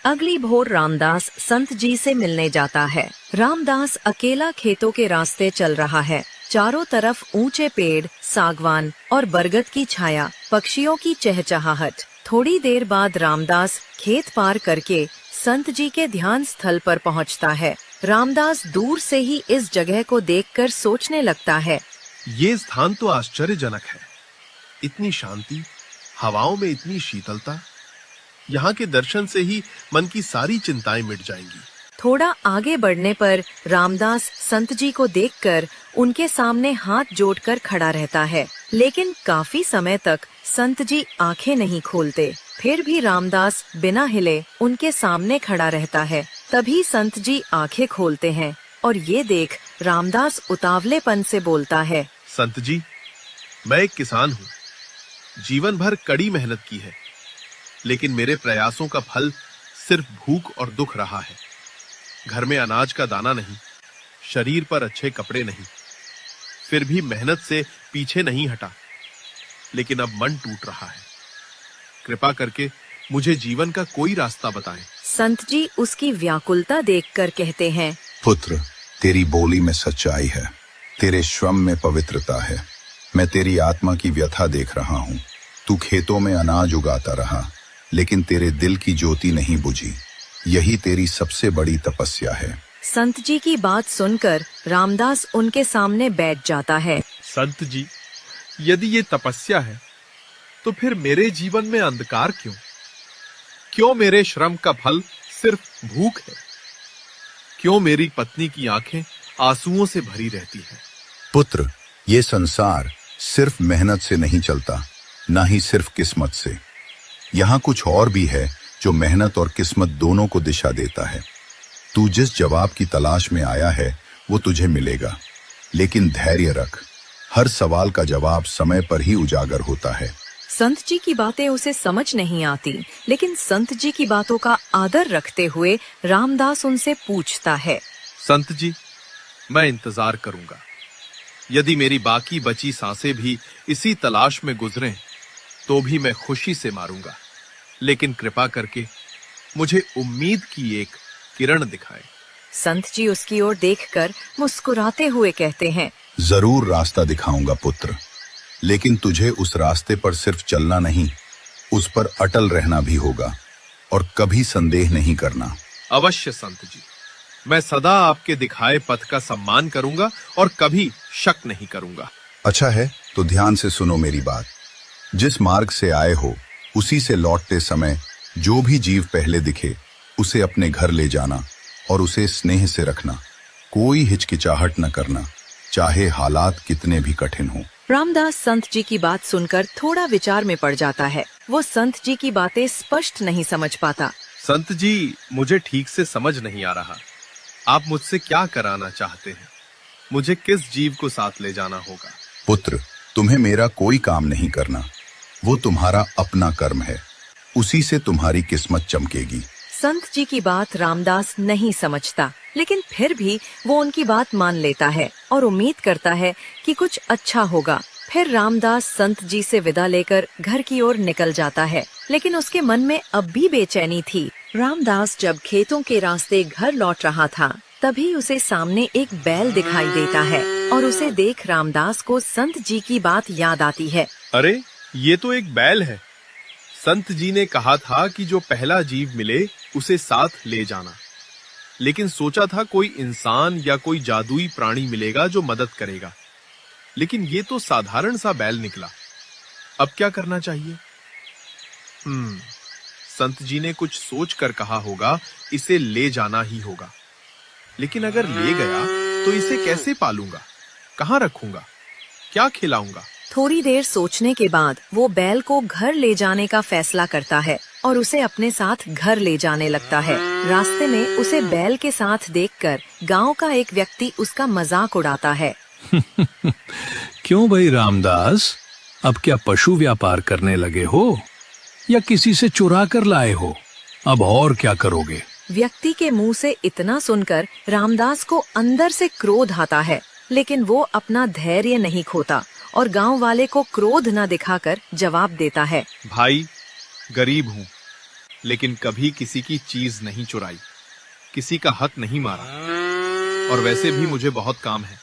अगली भोर रामदास संत जी से मिलने जाता है। रामदास अकेला खेतों के रास्ते चल रहा है। चारों तरफ ऊंचे पेड़, सागवान और बरगद की छाया, पक्षियों की चहचहाहट। थोड़ी देर बाद रामदास खेत पार करके संत जी के ध्यान स्थल पर पहुंचता है। रामदास दूर से ही इस जगह को देखकर सोचने लगता है, ये स्थान तो आश्चर्यजनक है। इतनी शांति, हवाओं में इतनी शीतलता। यहाँ के दर्शन से ही मन की सारी चिंताएं मिट जाएंगी। थोड़ा आगे बढ़ने पर रामदास संत जी को देखकर उनके सामने हाथ जोड़कर खड़ा रहता है, लेकिन काफी समय तक संत जी आंखें नहीं खोलते। फिर भी रामदास बिना हिले उनके सामने खड़ा रहता है। तभी संत जी आंखें खोलते हैं और ये देख रामदास उतावलेपन से बोलता है, संत जी, मैं एक किसान हूँ। जीवन भर कड़ी मेहनत की है, लेकिन मेरे प्रयासों का फल सिर्फ भूख और दुख रहा है। घर में अनाज का दाना नहीं, शरीर पर अच्छे कपड़े नहीं, फिर भी मेहनत से पीछे नहीं हटा। लेकिन अब मन टूट रहा है। कृपा करके मुझे जीवन का कोई रास्ता बताएं। संत जी उसकी व्याकुलता देखकर कहते हैं, पुत्र, तेरी बोली में सच्चाई है, तेरे श्रम में पवित्रता है। मैं तेरी आत्मा की व्यथा देख रहा हूँ। तू खेतों में अनाज उगाता रहा, लेकिन तेरे दिल की ज्योति नहीं बुझी। यही तेरी सबसे बड़ी तपस्या है। संत जी की बात सुनकर रामदास उनके सामने बैठ जाता है। संत जी, यदि ये तपस्या है, तो फिर मेरे जीवन में अंधकार क्यों? क्यों मेरे श्रम का फल सिर्फ भूख है? क्यों मेरी पत्नी की आंखें आंसुओं से भरी रहती हैं? पुत्र, ये संसार सिर्फ मेहनत से नहीं चलता, ना ही सिर्फ किस्मत से। यहाँ कुछ और भी है जो मेहनत और किस्मत दोनों को दिशा देता है। तू जिस जवाब की तलाश में आया है वो तुझे मिलेगा, लेकिन धैर्य रख। हर सवाल का जवाब समय पर ही उजागर होता है। संत जी की बातें उसे समझ नहीं आती, लेकिन संत जी की बातों का आदर रखते हुए रामदास उनसे पूछता है, संत जी, मैं इंतजार करूंगा। यदि मेरी बाकी बची सांसें भी इसी तलाश में गुजरें, तो भी मैं खुशी से मारूंगा। लेकिन कृपा करके मुझे उम्मीद की एक किरण दिखाएं। संत जी उसकी ओर देखकर मुस्कुराते हुए कहते हैं, जरूर रास्ता दिखाऊंगा पुत्र, लेकिन तुझे उस रास्ते पर सिर्फ चलना नहीं, उस पर अटल रहना भी होगा और कभी संदेह नहीं करना। अवश्य संत जी, मैं सदा आपके दिखाए पथ का सम्मान करूंगा और कभी शक नहीं करूंगा। अच्छा है, तो ध्यान से सुनो मेरी बात। जिस मार्ग से आए हो उसी से लौटते समय जो भी जीव पहले दिखे उसे अपने घर ले जाना और उसे स्नेह से रखना। कोई हिचकिचाहट न करना, चाहे हालात कितने भी कठिन हो। रामदास संत जी की बात सुनकर थोड़ा विचार में पड़ जाता है। वो संत जी की बातें स्पष्ट नहीं समझ पाता। संत जी, मुझे ठीक से समझ नहीं आ रहा। आप मुझसे क्या कराना चाहते हैं? मुझे किस जीव को साथ ले जाना होगा? पुत्र, तुम्हें मेरा कोई काम नहीं करना, वो तुम्हारा अपना कर्म है। उसी से तुम्हारी किस्मत चमकेगी। संत जी की बात रामदास नहीं समझता, लेकिन फिर भी वो उनकी बात मान लेता है और उम्मीद करता है कि कुछ अच्छा होगा। फिर रामदास संत जी से विदा लेकर घर की ओर निकल जाता है, लेकिन उसके मन में अब भी बेचैनी थी। रामदास जब खेतों के रास्ते घर लौट रहा था, तभी उसे सामने एक बैल दिखाई देता है और उसे देख रामदास को संत जी की बात याद आती है। अरे, ये तो एक बैल है। संत जी ने कहा था कि जो पहला जीव मिले उसे साथ ले जाना, लेकिन सोचा था कोई इंसान या कोई जादुई प्राणी मिलेगा जो मदद करेगा, लेकिन ये तो साधारण सा बैल निकला। अब क्या करना चाहिए? संत जी ने कुछ सोच कर कहा होगा इसे ले जाना ही होगा, लेकिन अगर ले गया तो इसे कैसे पालूंगा, कहाँ रखूंगा, क्या खिलाऊंगा? थोड़ी देर सोचने के बाद वो बैल को घर ले जाने का फैसला करता है और उसे अपने साथ घर ले जाने लगता है। रास्ते में उसे बैल के साथ देखकर गांव का एक व्यक्ति उसका मजाक उड़ाता है। क्यों भाई रामदास, अब क्या पशु व्यापार करने लगे हो या किसी से चुरा कर लाए हो? अब और क्या करोगे? व्यक्ति के मुंह से इतना सुनकर रामदास को अंदर से क्रोध आता है, लेकिन वो अपना धैर्य नहीं खोता और गांव वाले को क्रोध न दिखाकर जवाब देता है, भाई, गरीब हूँ, लेकिन कभी किसी की चीज नहीं चुराई, किसी का हक नहीं मारा। और वैसे भी मुझे बहुत काम है,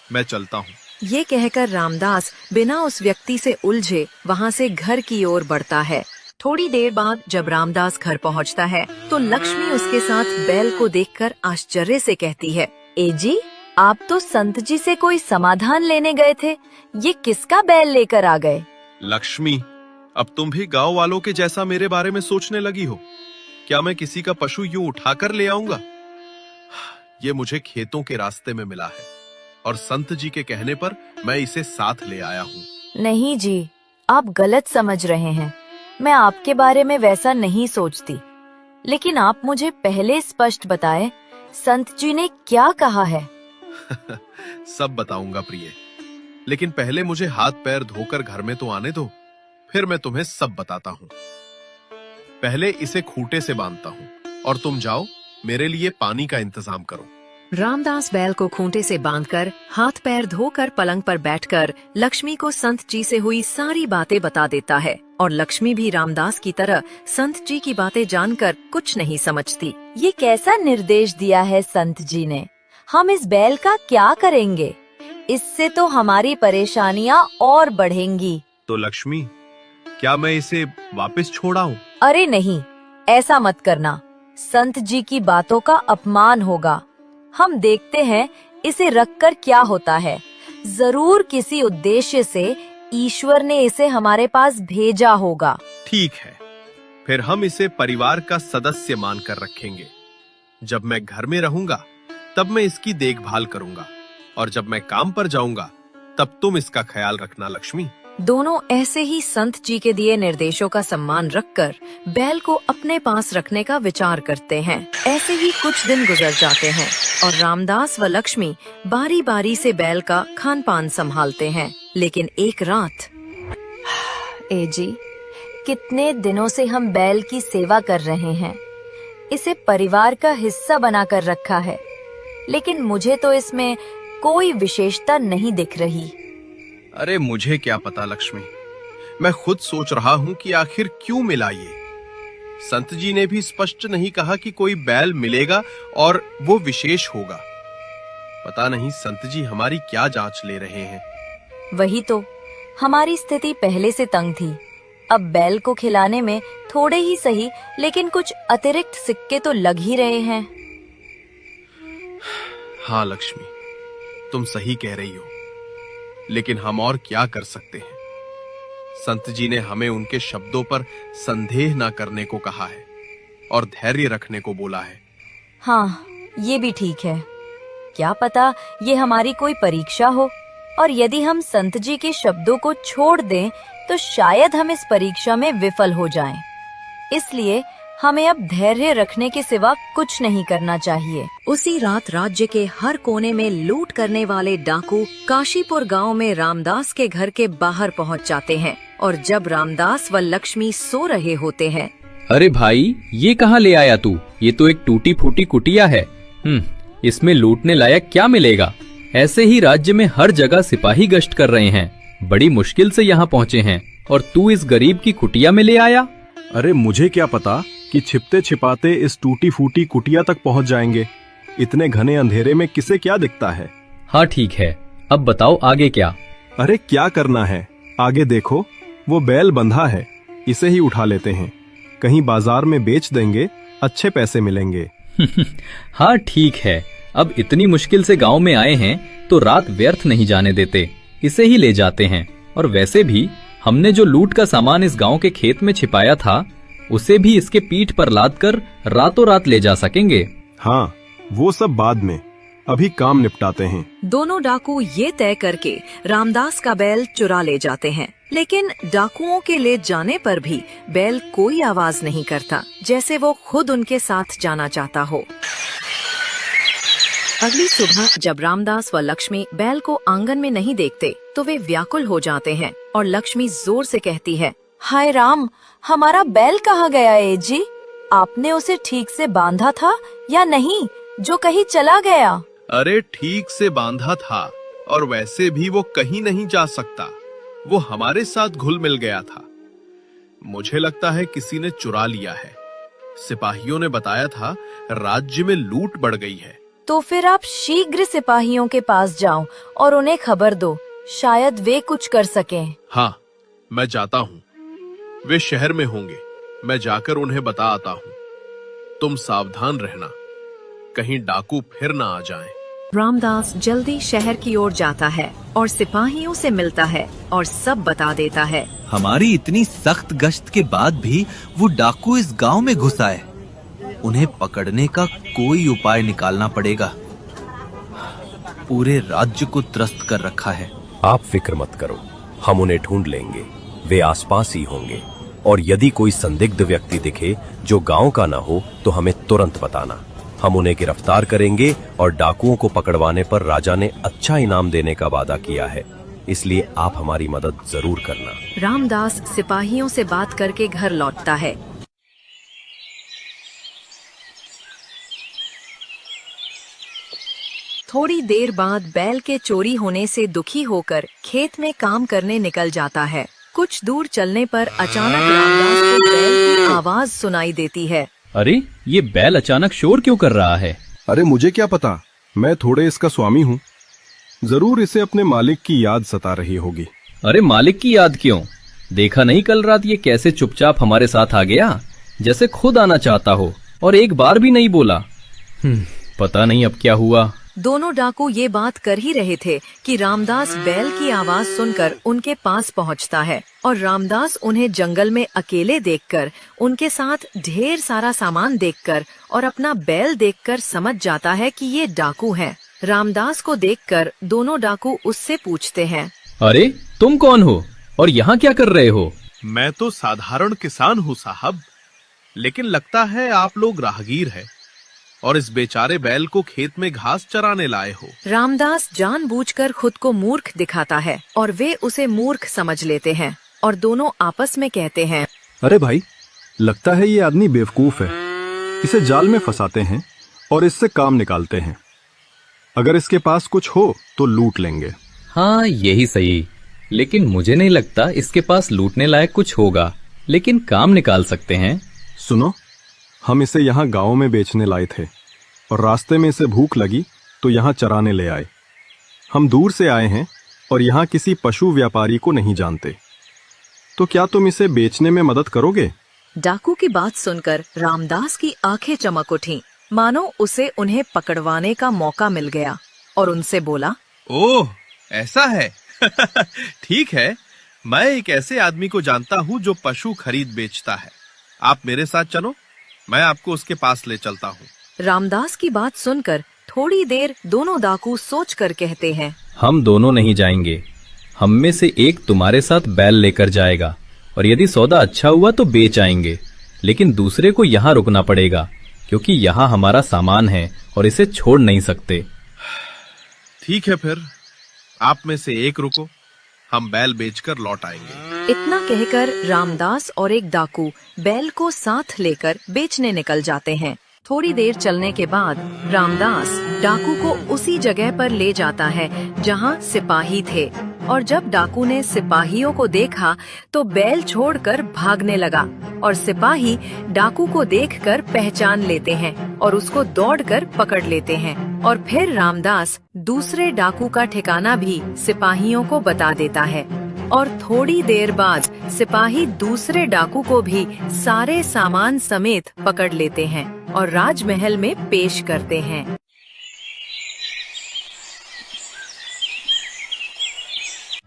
मैं चलता हूँ। ये कहकर रामदास बिना उस व्यक्ति से उलझे वहाँ से घर की ओर बढ़ता है। थोड़ी देर बाद जब रामदास घर पहुँचता है तो लक्ष्मी उसके साथ बैल को देखकर आश्चर्य से कहती है, ए जी, आप तो संत जी से कोई समाधान लेने गए थे, ये किसका बैल लेकर आ गए? लक्ष्मी, अब तुम भी गांव वालों के जैसा मेरे बारे में सोचने लगी हो। क्या मैं किसी का पशु यूं उठाकर ले आऊंगा? ये मुझे खेतों के रास्ते में मिला है और संत जी के कहने पर मैं इसे साथ ले आया हूँ। नहीं जी, आप गलत समझ रहे हैं। मैं आपके बारे में वैसा नहीं सोचती, लेकिन आप मुझे पहले स्पष्ट बताएं, संत जी ने क्या कहा है? सब बताऊंगा प्रिय, लेकिन पहले मुझे हाथ पैर धोकर घर में तो आने दो, फिर मैं तुम्हें सब बताता हूँ। पहले इसे खूंटे से बांधता हूँ और तुम जाओ मेरे लिए पानी का इंतजाम करो। रामदास बैल को खूंटे से बांधकर हाथ पैर धोकर पलंग पर बैठकर लक्ष्मी को संत जी से हुई सारी बातें बता देता है और लक्ष्मी भी रामदास की तरह संत जी की बातें जानकर कुछ नहीं समझती। ये कैसा निर्देश दिया है संत जी ने? हम इस बैल का क्या करेंगे? इससे तो हमारी परेशानियाँ और बढ़ेंगी। तो लक्ष्मी, क्या मैं इसे वापस छोड़ आऊं? अरे नहीं, ऐसा मत करना। संत जी की बातों का अपमान होगा। हम देखते हैं इसे रखकर क्या होता है। जरूर किसी उद्देश्य से ईश्वर ने इसे हमारे पास भेजा होगा। ठीक है, फिर हम इसे परिवार का सदस्य मानकर रखेंगे। जब मैं घर में रहूंगा तब मैं इसकी देखभाल करूंगा और जब मैं काम पर जाऊंगा तब तुम इसका ख्याल रखना लक्ष्मी। दोनों ऐसे ही संत जी के दिए निर्देशों का सम्मान रखकर बैल को अपने पास रखने का विचार करते हैं। ऐसे ही कुछ दिन गुजर जाते हैं और रामदास व लक्ष्मी बारी बारी से बैल का खान पान संभालते हैं। लेकिन एक रात, ए जी, कितने दिनों से हम बैल की सेवा कर रहे हैं, इसे परिवार का हिस्सा बनाकर रखा है, लेकिन मुझे तो इसमें कोई विशेषता नहीं दिख रही। अरे मुझे क्या पता लक्ष्मी, मैं खुद सोच रहा हूँ कि आखिर क्यों मिला ये। संत जी ने भी स्पष्ट नहीं कहा कि कोई बैल मिलेगा और वो विशेष होगा। पता नहीं संत जी हमारी क्या जांच ले रहे हैं। वही तो, हमारी स्थिति पहले से तंग थी। अब बैल को खिलाने में थोड़े ही सही, लेकिन कुछ अतिरिक्त सिक्के तो लग ही रहे हैं। हाँ लक्ष्मी, तुम सही कह रही हो, लेकिन हम और क्या कर सकते हैं। संत जी ने हमें उनके शब्दों पर संदेह न करने को कहा है और धैर्य रखने को बोला है। हाँ, ये भी ठीक है। क्या पता ये हमारी कोई परीक्षा हो, और यदि हम संत जी के शब्दों को छोड़ दें तो शायद हम इस परीक्षा में विफल हो जाएं। इसलिए हमें अब धैर्य रखने के सिवा कुछ नहीं करना चाहिए। उसी रात राज्य के हर कोने में लूट करने वाले डाकू काशीपुर गांव में रामदास के घर के बाहर पहुंच जाते हैं और जब रामदास व लक्ष्मी सो रहे होते हैं, अरे भाई, ये कहाँ ले आया तू? ये तो एक टूटी फूटी कुटिया है। इसमें लूटने लायक क्या मिलेगा? ऐसे ही राज्य में हर जगह सिपाही गश्त कर रहे हैं, बड़ी मुश्किल से यहाँ पहुँचे हैं और तू इस गरीब की कुटिया में ले आया? अरे मुझे क्या पता कि छिपते छिपाते इस टूटी फूटी कुटिया तक पहुंच जाएंगे। इतने घने अंधेरे में किसे क्या दिखता है। हाँ ठीक है, अब बताओ आगे क्या? अरे क्या करना है, आगे देखो, वो बैल बंधा है, इसे ही उठा लेते हैं। कहीं बाजार में बेच देंगे, अच्छे पैसे मिलेंगे। हाँ ठीक है, अब इतनी मुश्किल से गांव में आए हैं तो रात व्यर्थ नहीं जाने देते, इसे ही ले जाते हैं। और वैसे भी हमने जो लूट का सामान इस गांव के खेत में छिपाया था, उसे भी इसके पीठ पर लादकर रातों रात ले जा सकेंगे। हाँ, वो सब बाद में, अभी काम निपटाते हैं। दोनों डाकू ये तय करके रामदास का बैल चुरा ले जाते हैं, लेकिन डाकुओं के ले जाने पर भी बैल कोई आवाज नहीं करता, जैसे वो खुद उनके साथ जाना चाहता हो। अगली सुबह जब रामदास व लक्ष्मी बैल को आंगन में नहीं देखते तो वे व्याकुल हो जाते हैं और लक्ष्मी जोर से कहती है, हाय राम, हमारा बैल कहाँ गया है जी? आपने उसे ठीक से बांधा था या नहीं, जो कहीं चला गया? अरे ठीक से बांधा था, और वैसे भी वो कहीं नहीं जा सकता। वो हमारे साथ घुल मिल गया था। मुझे लगता है किसी ने चुरा लिया है। सिपाहियों ने बताया था राज्य में लूट बढ़ गई है। तो फिर आप शीघ्र सिपाहियों के पास जाओ और उन्हें खबर दो, शायद वे कुछ कर सकें। हाँ, मैं जाता हूँ। वे शहर में होंगे, मैं जाकर उन्हें बता आता हूँ। तुम सावधान रहना, कहीं डाकू फिर ना आ जाएं। रामदास जल्दी शहर की ओर जाता है और सिपाहियों से मिलता है और सब बता देता है। हमारी इतनी सख्त गश्त के बाद भी वो डाकू इस गांव में घुस आए। उन्हें पकड़ने का कोई उपाय निकालना पड़ेगा। पूरे राज्य को त्रस्त कर रखा है। आप फिक्र मत करो, हम उन्हें ढूंढ लेंगे। वे आसपास ही होंगे और यदि कोई संदिग्ध व्यक्ति दिखे जो गांव का ना हो तो हमें तुरंत बताना। हम उन्हें गिरफ्तार करेंगे और डाकुओं को पकड़वाने पर राजा ने अच्छा इनाम देने का वादा किया है, इसलिए आप हमारी मदद जरूर करना। रामदास सिपाहियों से बात करके घर लौटता है। थोड़ी देर बाद बैल के चोरी होने से दुखी होकर खेत में काम करने निकल जाता है। कुछ दूर चलने पर अचानक रामदास को बैल की आवाज सुनाई देती है। अरे, ये बैल अचानक शोर क्यों कर रहा है? अरे मुझे क्या पता, मैं थोड़े इसका स्वामी हूँ। जरूर इसे अपने मालिक की याद सता रही होगी। अरे मालिक की याद क्यों? देखा नहीं कल रात ये कैसे चुपचाप हमारे साथ आ गया, जैसे खुद आना चाहता हो, और एक बार भी नहीं बोला। पता नहीं अब क्या हुआ। दोनों डाकू ये बात कर ही रहे थे कि रामदास बैल की आवाज सुनकर उनके पास पहुंचता है और रामदास उन्हें जंगल में अकेले देखकर, उनके साथ ढेर सारा सामान देखकर और अपना बैल देखकर समझ जाता है कि ये डाकू हैं। रामदास को देखकर दोनों डाकू उससे पूछते हैं, अरे तुम कौन हो और यहाँ क्या कर रहे हो? मैं तो साधारण किसान हूँ साहब, लेकिन लगता है आप लोग राहगीर हैं और इस बेचारे बैल को खेत में घास चराने लाए हो। रामदास जानबूझकर खुद को मूर्ख दिखाता है और वे उसे मूर्ख समझ लेते हैं और दोनों आपस में कहते हैं, अरे भाई, लगता है ये आदमी बेवकूफ है। इसे जाल में फंसाते हैं और इससे काम निकालते हैं। अगर इसके पास कुछ हो तो लूट लेंगे। हाँ, यही सही, लेकिन मुझे नहीं लगता इसके पास लूटने लायक कुछ होगा, लेकिन काम निकाल सकते हैं। सुनो, हम इसे यहाँ गांव में बेचने लाए थे और रास्ते में इसे भूख लगी तो यहाँ चराने ले आए। हम दूर से आए हैं और यहाँ किसी पशु व्यापारी को नहीं जानते, तो क्या तुम इसे बेचने में मदद करोगे? डाकू की बात सुनकर रामदास की आंखें चमक उठीं, मानो उसे उन्हें पकड़वाने का मौका मिल गया, और उनसे बोला, ओह, ऐसा है। ठीक है, मैं एक ऐसे आदमी को जानता हूँ जो पशु खरीद बेचता है। आप मेरे साथ चलो, मैं आपको उसके पास ले चलता हूँ। रामदास की बात सुनकर थोड़ी देर दोनों डाकू सोचकर कहते हैं, हम दोनों नहीं जाएंगे। हम में से एक तुम्हारे साथ बैल लेकर जाएगा और यदि सौदा अच्छा हुआ तो बेच आएंगे, लेकिन दूसरे को यहाँ रुकना पड़ेगा क्योंकि यहाँ हमारा सामान है और इसे छोड़ नहीं सकते। ठीक है, फिर आप में से एक रुको, हम बैल बेचकर लौट आएंगे। इतना कहकर रामदास और एक डाकू बैल को साथ लेकर बेचने निकल जाते हैं। थोड़ी देर चलने के बाद रामदास डाकू को उसी जगह पर ले जाता है जहां सिपाही थे, और जब डाकू ने सिपाहियों को देखा तो बैल छोड़कर भागने लगा और सिपाही डाकू को देखकर पहचान लेते हैं और उसको दौड़कर पकड़ लेते हैं। और फिर रामदास दूसरे डाकू का ठिकाना भी सिपाहियों को बता देता है और थोड़ी देर बाद सिपाही दूसरे डाकू को भी सारे सामान समेत पकड़ लेते हैं और राजमहल में पेश करते हैं।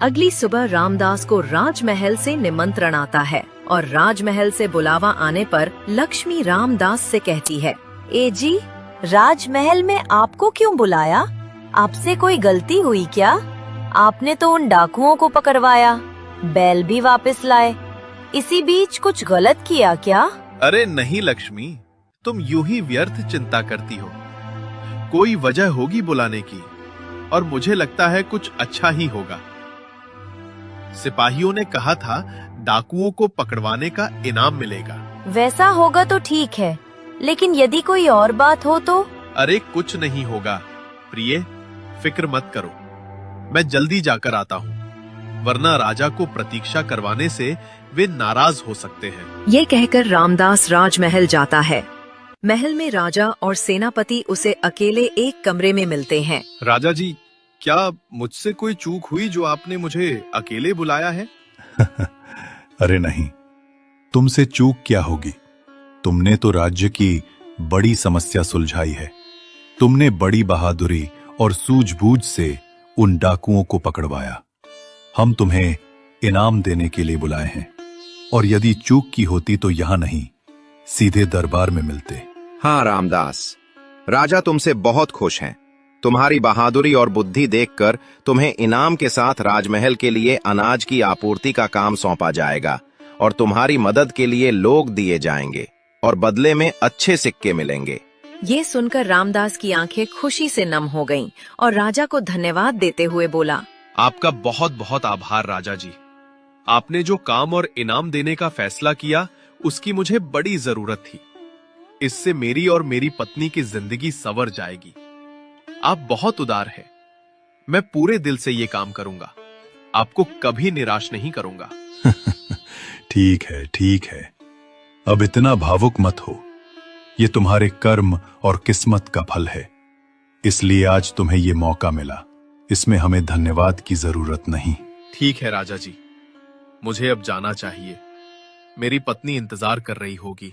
अगली सुबह रामदास को राजमहल से निमंत्रण आता है और राजमहल से बुलावा आने पर लक्ष्मी रामदास से कहती है, ए जी, राजमहल में आपको क्यों बुलाया? आपसे कोई गलती हुई क्या? आपने तो उन डाकुओं को पकड़वाया, बैल भी वापस लाए। इसी बीच कुछ गलत किया क्या? अरे नहीं लक्ष्मी, तुम यूं ही व्यर्थ चिंता करती हो। कोई वजह होगी बुलाने की और मुझे लगता है कुछ अच्छा ही होगा। सिपाहियों ने कहा था डाकुओं को पकड़वाने का इनाम मिलेगा। वैसा होगा तो ठीक है, लेकिन यदि कोई और बात हो तो? अरे कुछ नहीं होगा प्रिय, फिक्र मत करो, मैं जल्दी जाकर आता हूँ, वरना राजा को प्रतीक्षा करवाने से वे नाराज हो सकते हैं। ये कहकर रामदास राजमहल जाता है। महल में राजा और सेनापति उसे अकेले एक कमरे में मिलते हैं। राजा जी, क्या मुझसे कोई चूक हुई जो आपने मुझे अकेले बुलाया है? अरे नहीं, तुमसे चूक क्या होगी। तुमने तो राज्य की बड़ी समस्या सुलझाई है। तुमने बड़ी बहादुरी और सूझबूझ से उन डाकुओं को पकड़वाया। हम तुम्हें इनाम देने के लिए बुलाए हैं, और यदि चूक की होती तो यहां नहीं, सीधे दरबार में मिलते। हाँ रामदास, राजा तुमसे बहुत खुश हैं। तुम्हारी बहादुरी और बुद्धि देखकर तुम्हें इनाम के साथ राजमहल के लिए अनाज की आपूर्ति का काम सौंपा जाएगा, और तुम्हारी मदद के लिए लोग दिए जाएंगे, और बदले में अच्छे सिक्के मिलेंगे। ये सुनकर रामदास की आंखें खुशी से नम हो गईं और राजा को धन्यवाद देते हुए बोला, आपका बहुत बहुत आभार राजा जी। आपने जो काम और इनाम देने का फैसला किया, उसकी मुझे बड़ी जरूरत थी। इससे मेरी और मेरी पत्नी की जिंदगी संवर जाएगी। आप बहुत उदार हैं। मैं पूरे दिल से ये काम करूंगा। आपको कभी निराश नहीं करूंगा। ठीक है, ठीक है। अब इतना भावुक मत हो। ये तुम्हारे कर्म और किस्मत का फल है, इसलिए आज तुम्हें ये मौका मिला। इसमें हमें धन्यवाद की जरूरत नहीं। ठीक है राजा जी, मुझे अब जाना चाहिए। मेरी पत्नी इंतजार कर रही होगी।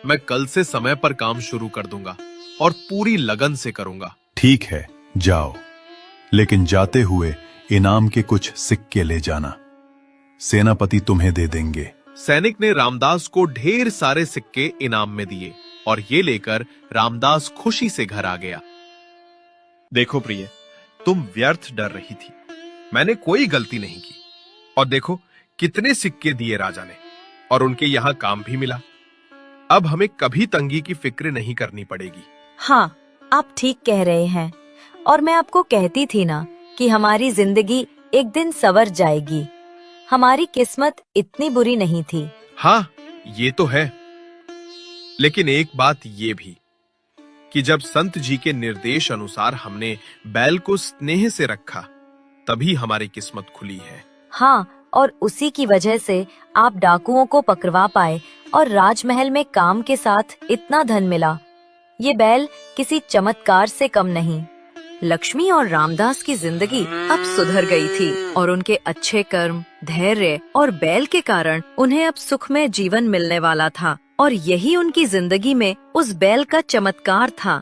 मैं कल से समय पर काम शुरू कर दूंगा और पूरी लगन से करूंगा। ठीक है, जाओ, लेकिन जाते हुए इनाम के कुछ सिक्के ले जाना। सेनापति तुम्हें दे देंगे। सैनिक ने रामदास को ढेर सारे सिक्के इनाम में दिए, और ये लेकर रामदास खुशी से घर आ गया। देखो प्रिय, तुम व्यर्थ डर रही थी। मैंने कोई गलती नहीं की, और देखो कितने सिक्के दिए राजा ने, और उनके यहाँ काम भी मिला। अब हमें कभी तंगी की फिक्र नहीं करनी पड़ेगी। हाँ, आप ठीक कह रहे हैं। और मैं आपको कहती थी ना कि हमारी जिंदगी एक दिन संवर जाएगी। हमारी किस्मत इतनी बुरी नहीं थी। हाँ, ये तो है। लेकिन एक बात ये भी कि जब संत जी के निर्देश अनुसार हमने बैल को स्नेह से रखा, तभी हमारी किस्मत खुली है। हाँ, और उसी की वजह से आप डाकुओं को पकड़वा पाए और राजमहल में काम के साथ इतना धन मिला। ये बैल किसी चमत्कार से कम नहीं। लक्ष्मी और रामदास की जिंदगी अब सुधर गई थी, और उनके अच्छे कर्म, धैर्य और बैल के कारण उन्हें अब सुखमय जीवन मिलने वाला था। और यही उनकी जिंदगी में उस बैल का चमत्कार था